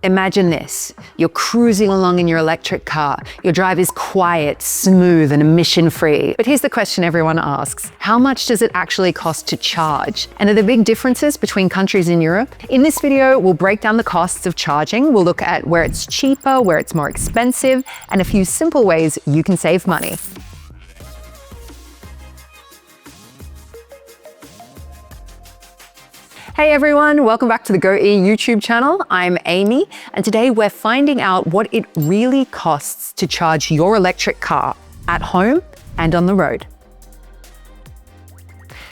Imagine this. You're cruising along in your electric car. Your drive is quiet, smooth, and emission-free. But here's the question everyone asks. How much does it actually cost to charge? And are there big differences between countries in Europe? In this video, we'll break down the costs of charging. We'll look at where it's cheaper, where it's more expensive, and a few simple ways you can save money. Hey everyone, welcome back to the GoE YouTube channel. I'm Amy, and today we're finding out what it really costs to charge your electric car at home and on the road.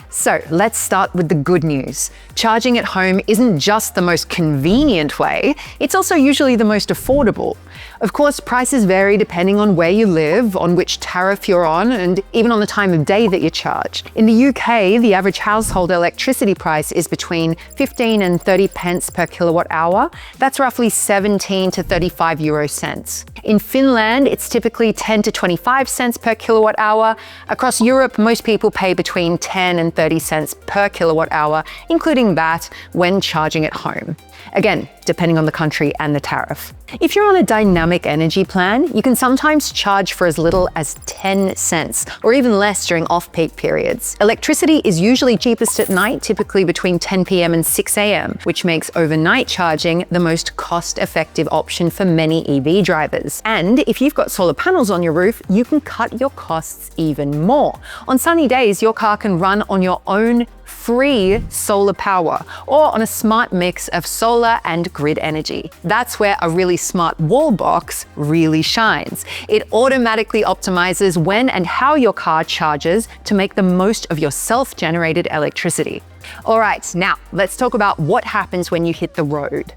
So let's start with the good news. Charging at home isn't just the most convenient way, it's also usually the most affordable. Of course, prices vary depending on where you live, on which tariff you're on, and even on the time of day that you charge. In the UK, the average household electricity price is between 15 and 30 pence per kilowatt hour. That's roughly 17 to 35 euro cents. In Finland, it's typically 10 to 25 cents per kilowatt hour. Across Europe, most people pay between 10 and 30 cents per kilowatt hour, including that when charging at home. Again, depending on the country and the tariff. If you're on a dynamic energy plan, you can sometimes charge for as little as 10 cents or even less during off-peak periods. Electricity is usually cheapest at night, typically between 10 p.m. and 6 a.m., which makes overnight charging the most cost-effective option for many EV drivers. And if you've got solar panels on your roof, you can cut your costs even more. On sunny days, your car can run on your own free solar power or on a smart mix of solar and grid energy. That's where a really smart Wallbox really shines. It automatically optimizes when and how your car charges to make the most of your self-generated electricity. All right, now let's talk about what happens when you hit the road.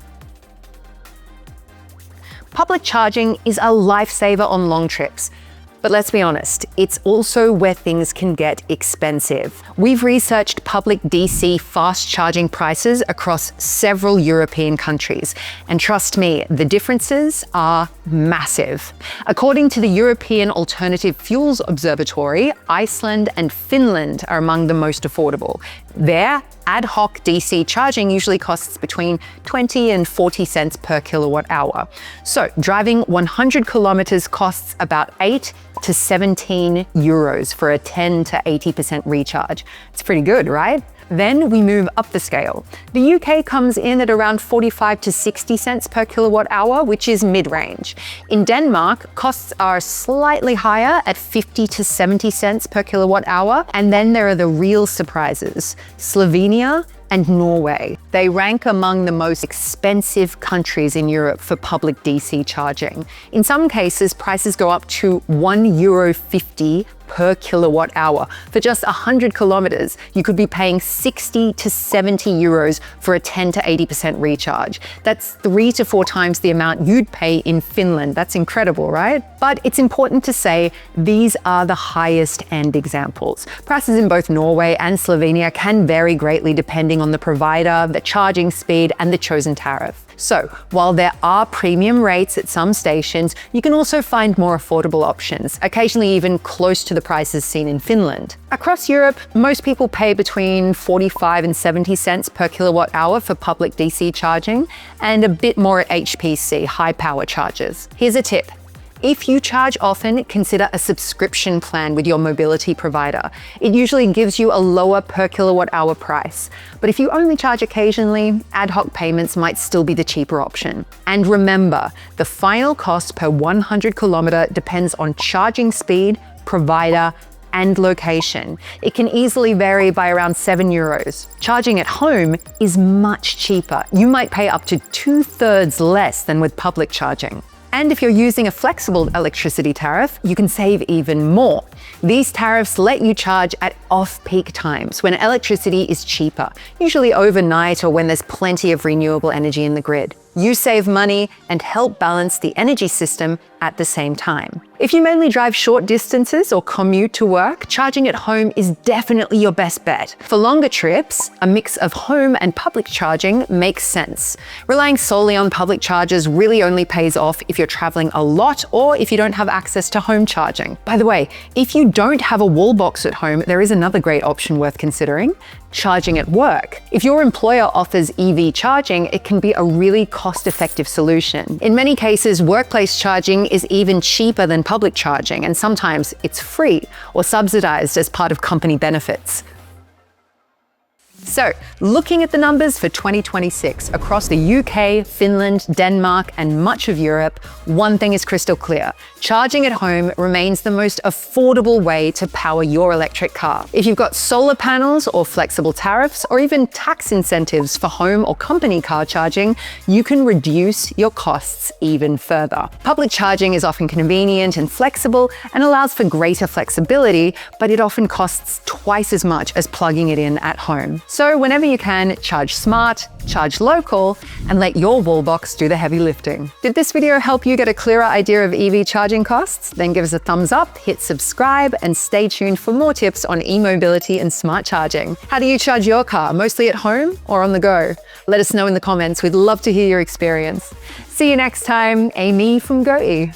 Public charging is a lifesaver on long trips. But let's be honest, it's also where things can get expensive. We've researched public DC fast charging prices across several European countries, and trust me, the differences are massive. According to the European Alternative Fuels Observatory, Iceland and Finland are among the most affordable. There, ad hoc DC charging usually costs between 20 and 40 cents per kilowatt hour. So driving 100 kilometers costs about 8 to 17 euros for a 10 to 80% recharge. It's pretty good, right? Then we move up the scale. The UK comes in at around 45 to 60 cents per kilowatt hour, which is mid-range. In Denmark, costs are slightly higher at 50 to 70 cents per kilowatt hour. And then there are the real surprises: Slovenia and Norway. They rank among the most expensive countries in Europe for public DC charging. In some cases, prices go up to €1.50 per kilowatt hour. For just 100 kilometers, you could be paying 60 to 70 euros for a 10 to 80% recharge. That's 3 to 4 times the amount you'd pay in Finland. That's incredible, right? But it's important to say these are the highest end examples. Prices in both Norway and Slovenia can vary greatly depending on the provider, the charging speed, and the chosen tariff. So, while there are premium rates at some stations, you can also find more affordable options, occasionally even close to the prices seen in Finland. Across Europe, most people pay between 45 and 70 cents per kilowatt hour for public DC charging, and a bit more at HPC, high power chargers. Here's a tip. If you charge often, consider a subscription plan with your mobility provider. It usually gives you a lower per kilowatt hour price. But if you only charge occasionally, ad hoc payments might still be the cheaper option. And remember, the final cost per 100 kilometer depends on charging speed, provider, and location. It can easily vary by around 7 euros. Charging at home is much cheaper. You might pay up to 2/3 less than with public charging. And if you're using a flexible electricity tariff, you can save even more. These tariffs let you charge at off-peak times when electricity is cheaper, usually overnight or when there's plenty of renewable energy in the grid. You save money and help balance the energy system at the same time. If you mainly drive short distances or commute to work, charging at home is definitely your best bet. For longer trips, a mix of home and public charging makes sense. Relying solely on public chargers really only pays off if you're traveling a lot or if you don't have access to home charging. By the way, if you don't have a Wallbox at home, there is another great option worth considering: charging at work. If your employer offers EV charging, it can be a really cost-effective solution. In many cases, workplace charging is even cheaper than public charging, and sometimes it's free or subsidized as part of company benefits. So, looking at the numbers for 2026 across the UK, Finland, Denmark, and much of Europe, one thing is crystal clear: charging at home remains the most affordable way to power your electric car. If you've got solar panels or flexible tariffs, or even tax incentives for home or company car charging, you can reduce your costs even further. Public charging is often convenient and flexible and allows for greater flexibility, but it often costs twice as much as plugging it in at home. So whenever you can, charge smart, charge local, and let your Wallbox do the heavy lifting. Did this video help you get a clearer idea of EV charging costs? Then give us a thumbs up, hit subscribe, and stay tuned for more tips on e-mobility and smart charging. How do you charge your car? Mostly at home or on the go? Let us know in the comments. We'd love to hear your experience. See you next time. Amy from GoE.